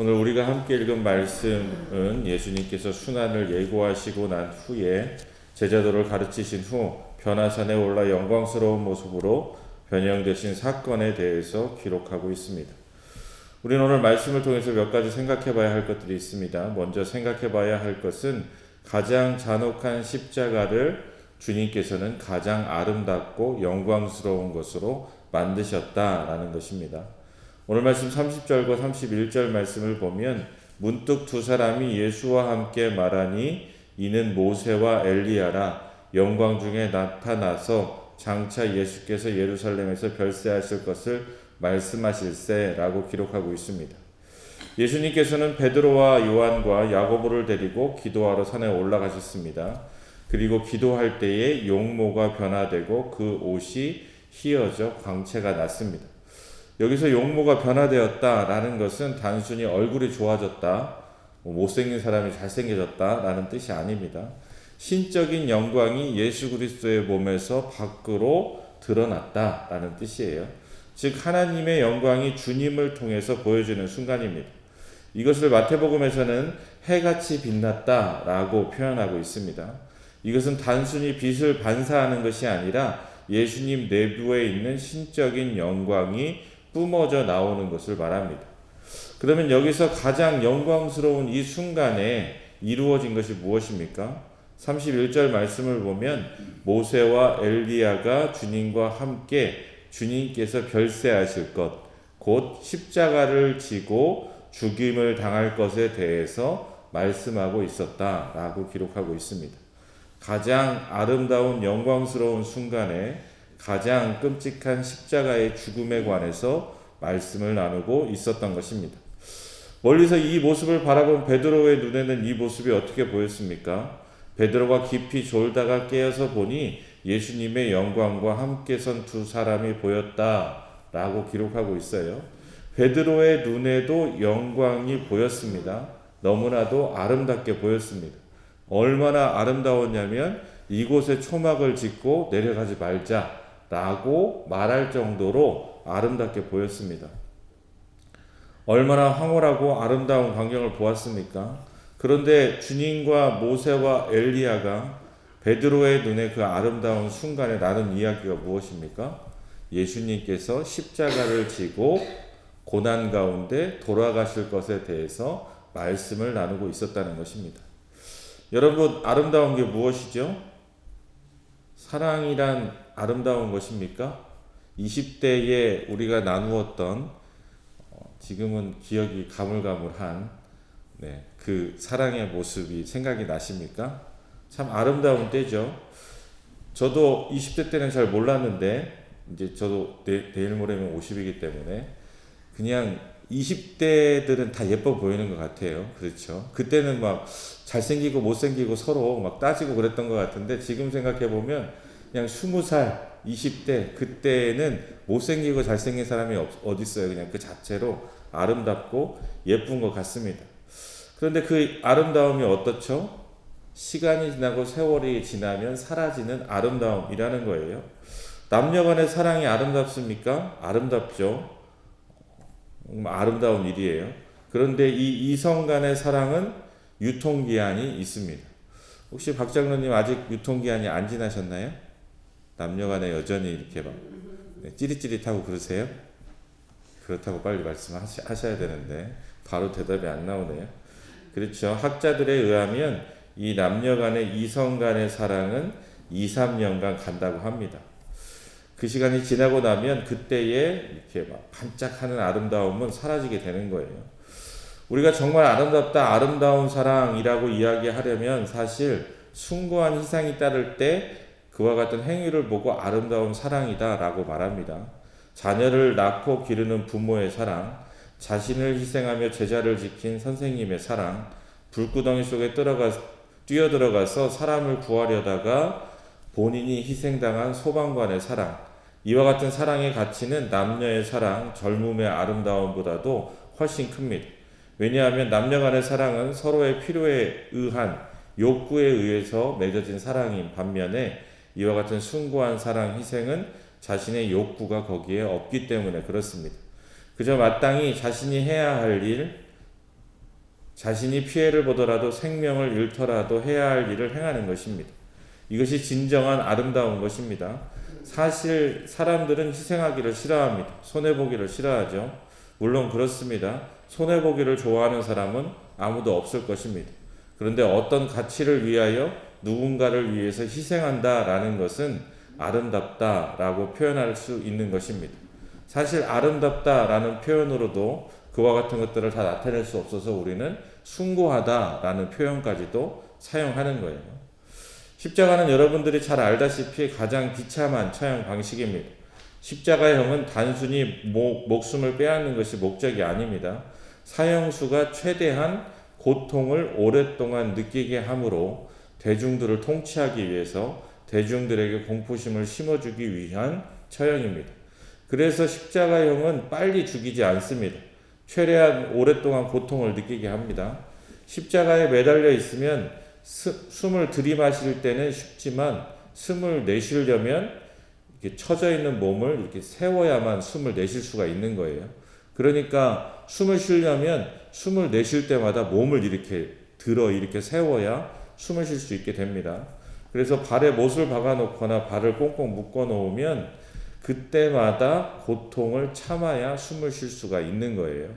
오늘 우리가 함께 읽은 말씀은 예수님께서 순환을 예고하시고 난 후에 제자도를 가르치신 후 변화산에 올라 영광스러운 모습으로 변형되신 사건에 대해서 기록하고 있습니다. 우리는 오늘 말씀을 통해서 몇 가지 생각해 봐야 할 것들이 있습니다. 먼저 생각해 봐야 할 것은 가장 잔혹한 십자가를 주님께서는 가장 아름답고 영광스러운 것으로 만드셨다라는 것입니다. 오늘 말씀 30절과 31절 말씀을 보면 문득 두 사람이 예수와 함께 말하니 이는 모세와 엘리야라 영광 중에 나타나서 장차 예수께서 예루살렘에서 별세하실 것을 말씀하실세라고 기록하고 있습니다. 예수님께서는 베드로와 요한과 야고보를 데리고 기도하러 산에 올라가셨습니다. 그리고 기도할 때에 용모가 변화되고 그 옷이 휘어져 광채가 났습니다. 여기서 용모가 변화되었다라는 것은 단순히 얼굴이 좋아졌다, 못생긴 사람이 잘생겨졌다라는 뜻이 아닙니다. 신적인 영광이 예수 그리스도의 몸에서 밖으로 드러났다라는 뜻이에요. 즉 하나님의 영광이 주님을 통해서 보여지는 순간입니다. 이것을 마태복음에서는 해같이 빛났다라고 표현하고 있습니다. 이것은 단순히 빛을 반사하는 것이 아니라 예수님 내부에 있는 신적인 영광이 뿜어져 나오는 것을 말합니다. 그러면 여기서 가장 영광스러운 이 순간에 이루어진 것이 무엇입니까? 31절 말씀을 보면 모세와 엘리야가 주님과 함께 주님께서 별세하실 것, 곧 십자가를 지고 죽임을 당할 것에 대해서 말씀하고 있었다라고 기록하고 있습니다. 가장 아름다운 영광스러운 순간에 가장 끔찍한 십자가의 죽음에 관해서 말씀을 나누고 있었던 것입니다. 멀리서 이 모습을 바라본 베드로의 눈에는 이 모습이 어떻게 보였습니까? 베드로가 깊이 졸다가 깨어서 보니 예수님의 영광과 함께 선 두 사람이 보였다라고 기록하고 있어요. 베드로의 눈에도 영광이 보였습니다. 너무나도 아름답게 보였습니다. 얼마나 아름다웠냐면 이곳에 초막을 짓고 내려가지 말자라고 말할 정도로 아름답게 보였습니다. 얼마나 황홀하고 아름다운 광경을 보았습니까? 그런데 주님과 모세와 엘리야가 베드로의 눈에 그 아름다운 순간에 나눈 이야기가 무엇입니까? 예수님께서 십자가를 지고 고난 가운데 돌아가실 것에 대해서 말씀을 나누고 있었다는 것입니다. 여러분, 아름다운 게 무엇이죠? 사랑이란 아름다운 것입니까? 20대에 우리가 나누었던 지금은 기억이 가물가물한 그 사랑의 모습이 생각이 나십니까? 참 아름다운 때죠. 저도 20대 때는 잘 몰랐는데 이제 저도 내일 모레면 50이기 때문에 그냥 20대들은 다 예뻐 보이는 것 같아요. 그렇죠. 그때는 막 잘생기고 못생기고 서로 막 따지고 그랬던 것 같은데 지금 생각해보면 그냥 20살, 20대 그때는 못생기고 잘생긴 사람이 어딨어요. 그냥 그 자체로 아름답고 예쁜 것 같습니다. 그런데 그 아름다움이 어떻죠? 시간이 지나고 세월이 지나면 사라지는 아름다움이라는 거예요. 남녀 간의 사랑이 아름답습니까? 아름답죠. 아름다운 일이에요. 그런데 이 이성 간의 사랑은 유통기한이 있습니다. 혹시 박 장로님 아직 유통기한이 안 지나셨나요? 남녀 간에 여전히 이렇게 막 찌릿찌릿하고 그러세요? 그렇다고 빨리 말씀하셔야 되는데 바로 대답이 안 나오네요. 그렇죠. 학자들에 의하면 이 남녀 간의 이성 간의 사랑은 2, 3년간 간다고 합니다. 그 시간이 지나고 나면 그때의 이렇게 막 반짝하는 아름다움은 사라지게 되는 거예요. 우리가 정말 아름답다, 아름다운 사랑이라고 이야기하려면 사실 숭고한 희생이 따를 때 그와 같은 행위를 보고 아름다운 사랑이다라고 말합니다. 자녀를 낳고 기르는 부모의 사랑, 자신을 희생하며 제자를 지킨 선생님의 사랑, 불구덩이 속에 뛰어들어가서 사람을 구하려다가 본인이 희생당한 소방관의 사랑, 이와 같은 사랑의 가치는 남녀의 사랑, 젊음의 아름다움보다도 훨씬 큽니다. 왜냐하면 남녀 간의 사랑은 서로의 필요에 의한 욕구에 의해서 맺어진 사랑인 반면에 이와 같은 숭고한 사랑, 희생은 자신의 욕구가 거기에 없기 때문에 그렇습니다. 그저 마땅히 자신이 해야 할 일, 자신이 피해를 보더라도 생명을 잃더라도 해야 할 일을 행하는 것입니다. 이것이 진정한 아름다운 것입니다. 사실 사람들은 희생하기를 싫어합니다. 손해보기를 싫어하죠. 물론 그렇습니다. 손해보기를 좋아하는 사람은 아무도 없을 것입니다. 그런데 어떤 가치를 위하여 누군가를 위해서 희생한다라는 것은 아름답다라고 표현할 수 있는 것입니다. 사실 아름답다라는 표현으로도 그와 같은 것들을 다 나타낼 수 없어서 우리는 숭고하다라는 표현까지도 사용하는 거예요. 십자가는 여러분들이 잘 알다시피 가장 비참한 처형 방식입니다. 십자가형은 단순히 목숨을 빼앗는 것이 목적이 아닙니다. 사형수가 최대한 고통을 오랫동안 느끼게 함으로 대중들을 통치하기 위해서 대중들에게 공포심을 심어주기 위한 처형입니다. 그래서 십자가형은 빨리 죽이지 않습니다. 최대한 오랫동안 고통을 느끼게 합니다. 십자가에 매달려 있으면 숨을 들이마실 때는 쉽지만 숨을 내쉬려면 이렇게 처져 있는 몸을 이렇게 세워야만 숨을 내쉴 수가 있는 거예요. 그러니까 숨을 쉬려면 숨을 내쉴 때마다 몸을 이렇게 세워야 숨을 쉴 수 있게 됩니다. 그래서 발에 못을 박아 놓거나 발을 꽁꽁 묶어 놓으면 그때마다 고통을 참아야 숨을 쉴 수가 있는 거예요.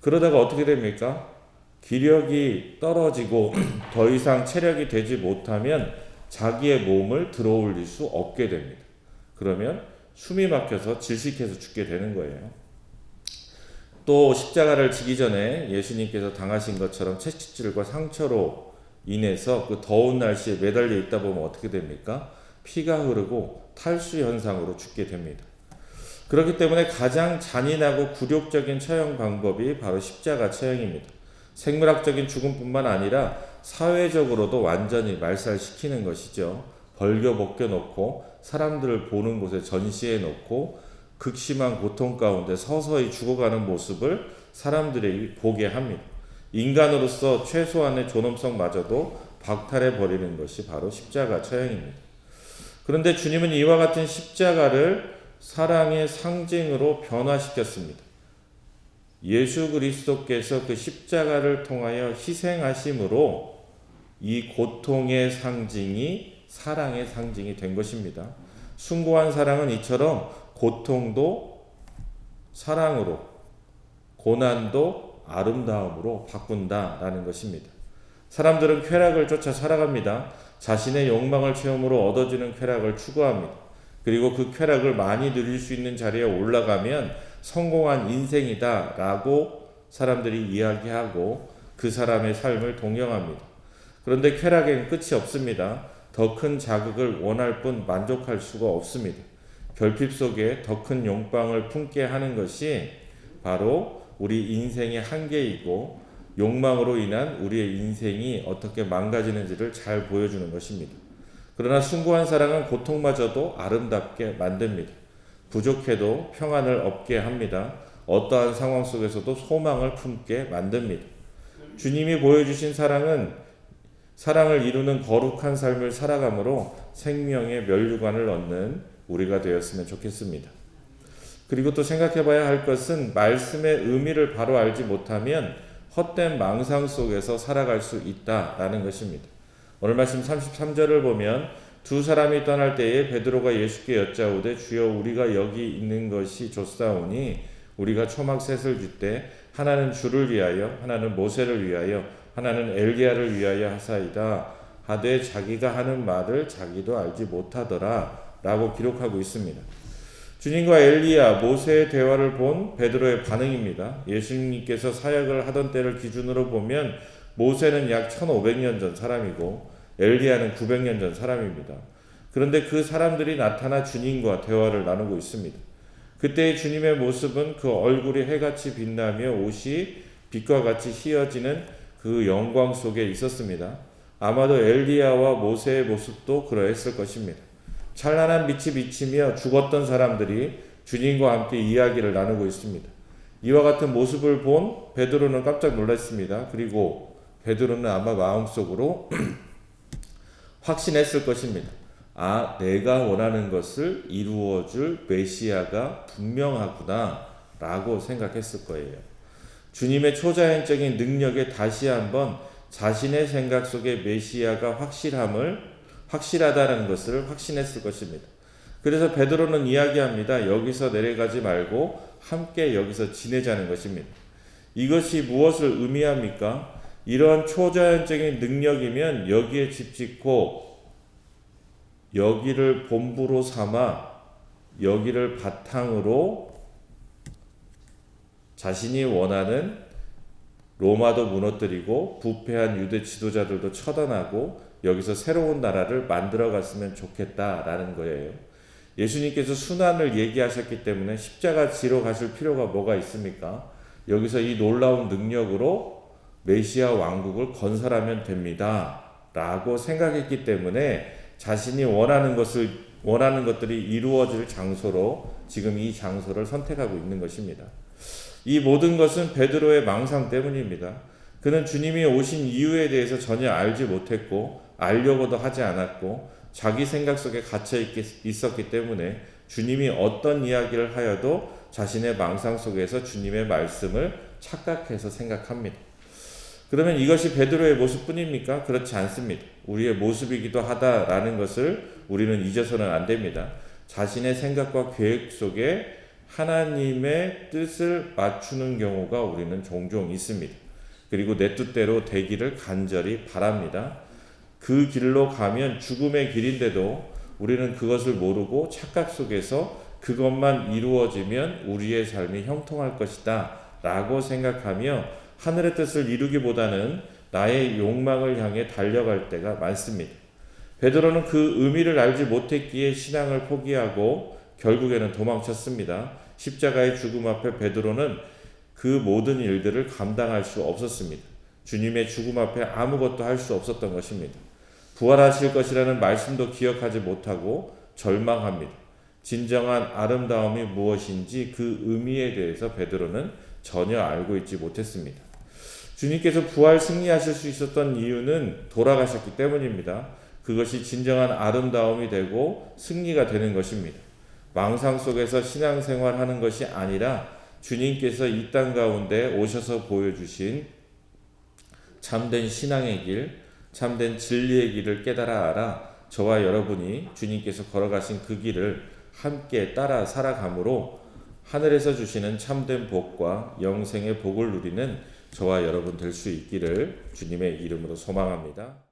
그러다가 어떻게 됩니까? 기력이 떨어지고 더 이상 체력이 되지 못하면 자기의 몸을 들어올릴 수 없게 됩니다. 그러면 숨이 막혀서 질식해서 죽게 되는 거예요. 또 십자가를 지기 전에 예수님께서 당하신 것처럼 채찍질과 상처로 인해서 그 더운 날씨에 매달려 있다 보면 어떻게 됩니까? 피가 흐르고 탈수 현상으로 죽게 됩니다. 그렇기 때문에 가장 잔인하고 굴욕적인 처형 방법이 바로 십자가 처형입니다. 생물학적인 죽음뿐만 아니라 사회적으로도 완전히 말살시키는 것이죠. 벌겨 벗겨 놓고 사람들을 보는 곳에 전시해 놓고 극심한 고통 가운데 서서히 죽어가는 모습을 사람들이 보게 합니다. 인간으로서 최소한의 존엄성마저도 박탈해 버리는 것이 바로 십자가 처형입니다. 그런데 주님은 이와 같은 십자가를 사랑의 상징으로 변화시켰습니다. 예수 그리스도께서 그 십자가를 통하여 희생하심으로 이 고통의 상징이 사랑의 상징이 된 것입니다. 숭고한 사랑은 이처럼 고통도 사랑으로, 고난도 아름다움으로 바꾼다라는 것입니다. 사람들은 쾌락을 쫓아 살아갑니다. 자신의 욕망을 채움으로 얻어지는 쾌락을 추구합니다. 그리고 그 쾌락을 많이 누릴 수 있는 자리에 올라가면 성공한 인생이다 라고 사람들이 이야기하고 그 사람의 삶을 동경합니다. 그런데 쾌락엔 끝이 없습니다. 더 큰 자극을 원할 뿐 만족할 수가 없습니다. 결핍 속에 더 큰 욕망을 품게 하는 것이 바로 우리 인생의 한계이고 욕망으로 인한 우리의 인생이 어떻게 망가지는지를 잘 보여주는 것입니다. 그러나 숭고한 사랑은 고통마저도 아름답게 만듭니다. 부족해도 평안을 얻게 합니다. 어떠한 상황 속에서도 소망을 품게 만듭니다. 주님이 보여주신 사랑을 이루는 거룩한 삶을 살아감으로 생명의 면류관을 얻는 우리가 되었으면 좋겠습니다. 그리고 또 생각해 봐야 할 것은 말씀의 의미를 바로 알지 못하면 헛된 망상 속에서 살아갈 수 있다라는 것입니다. 오늘 말씀 33절을 보면 두 사람이 떠날 때에 베드로가 예수께 여짜오되 주여 우리가 여기 있는 것이 좋사오니 우리가 초막 셋을 줄 때 하나는 주를 위하여 하나는 모세를 위하여 하나는 엘리야를 위하여 하사이다 하되 자기가 하는 말을 자기도 알지 못하더라 라고 기록하고 있습니다. 주님과 엘리야, 모세의 대화를 본 베드로의 반응입니다. 예수님께서 사역을 하던 때를 기준으로 보면 모세는 약 1500년 전 사람이고 엘리야는 900년 전 사람입니다. 그런데 그 사람들이 나타나 주님과 대화를 나누고 있습니다. 그때의 주님의 모습은 그 얼굴이 해같이 빛나며 옷이 빛과 같이 휘어지는 그 영광 속에 있었습니다. 아마도 엘리야와 모세의 모습도 그러했을 것입니다. 찬란한 빛이 비치며 죽었던 사람들이 주님과 함께 이야기를 나누고 있습니다. 이와 같은 모습을 본 베드로는 깜짝 놀랐습니다. 그리고 베드로는 아마 마음속으로 확신했을 것입니다. 아, 내가 원하는 것을 이루어줄 메시아가 분명하구나 라고 생각했을 거예요. 주님의 초자연적인 능력에 다시 한번 자신의 생각 속에 메시아가 확실하다는 것을 확신했을 것입니다. 그래서 베드로는 이야기합니다. 여기서 내려가지 말고 함께 여기서 지내자는 것입니다. 이것이 무엇을 의미합니까? 이러한 초자연적인 능력이면 여기에 집 짓고 여기를 본부로 삼아 여기를 바탕으로 자신이 원하는 로마도 무너뜨리고 부패한 유대 지도자들도 처단하고 여기서 새로운 나라를 만들어 갔으면 좋겠다라는 거예요. 예수님께서 순환을 얘기하셨기 때문에 십자가 지러 가실 필요가 뭐가 있습니까? 여기서 이 놀라운 능력으로 메시아 왕국을 건설하면 됩니다 라고 생각했기 때문에 자신이 원하는 것들이 이루어질 장소로 지금 이 장소를 선택하고 있는 것입니다. 이 모든 것은 베드로의 망상 때문입니다. 그는 주님이 오신 이유에 대해서 전혀 알지 못했고 알려고도 하지 않았고 자기 생각 속에 갇혀 있었기 때문에 주님이 어떤 이야기를 하여도 자신의 망상 속에서 주님의 말씀을 착각해서 생각합니다. 그러면 이것이 베드로의 모습뿐입니까? 그렇지 않습니다. 우리의 모습이기도 하다라는 것을 우리는 잊어서는 안 됩니다. 자신의 생각과 계획 속에 하나님의 뜻을 맞추는 경우가 우리는 종종 있습니다. 그리고 내 뜻대로 되기를 간절히 바랍니다. 그 길로 가면 죽음의 길인데도 우리는 그것을 모르고 착각 속에서 그것만 이루어지면 우리의 삶이 형통할 것이다 라고 생각하며 하늘의 뜻을 이루기보다는 나의 욕망을 향해 달려갈 때가 많습니다. 베드로는 그 의미를 알지 못했기에 신앙을 포기하고 결국에는 도망쳤습니다. 십자가의 죽음 앞에 베드로는 그 모든 일들을 감당할 수 없었습니다. 주님의 죽음 앞에 아무것도 할 수 없었던 것입니다. 부활하실 것이라는 말씀도 기억하지 못하고 절망합니다. 진정한 아름다움이 무엇인지 그 의미에 대해서 베드로는 전혀 알고 있지 못했습니다. 주님께서 부활 승리하실 수 있었던 이유는 돌아가셨기 때문입니다. 그것이 진정한 아름다움이 되고 승리가 되는 것입니다. 망상 속에서 신앙생활하는 것이 아니라 주님께서 이 땅 가운데 오셔서 보여주신 참된 신앙의 길, 참된 진리의 길을 깨달아 알아 저와 여러분이 주님께서 걸어가신 그 길을 함께 따라 살아감으로 하늘에서 주시는 참된 복과 영생의 복을 누리는 저와 여러분 될 수 있기를 주님의 이름으로 소망합니다.